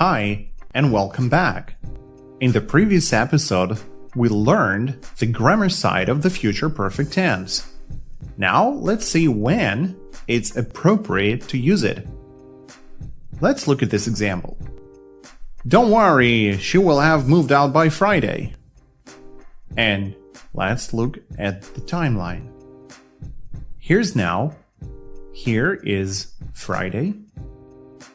Hi, and welcome back. In the previous episode, we learned the grammar side of the future perfect tense. Now, let's see when it's appropriate to use it. Let's look at this example. Don't worry, she will have moved out by Friday. And let's look at the timeline. Here's now. Here is Friday.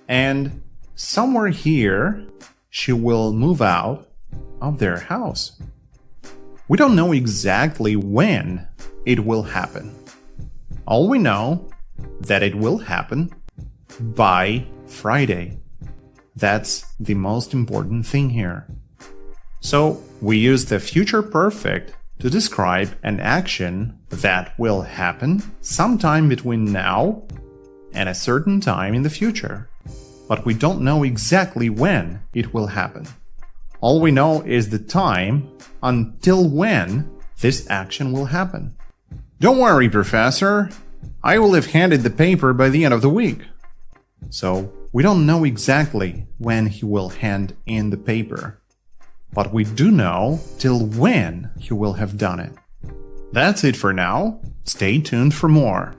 And somewhere here, she will move out of their house. We don't know exactly when it will happen. All we know that it will happen by Friday. That's the most important thing here. So we use the future perfect to describe an action that will happen sometime between now and a certain time in the future. But we don't know exactly when it will happen. All we know is the time until when this action will happen. Don't worry, Professor. I will have handed the paper by the end of the week. So, we don't know exactly when he will hand in the paper. But we do know till when he will have done it. That's it for now. Stay tuned for more.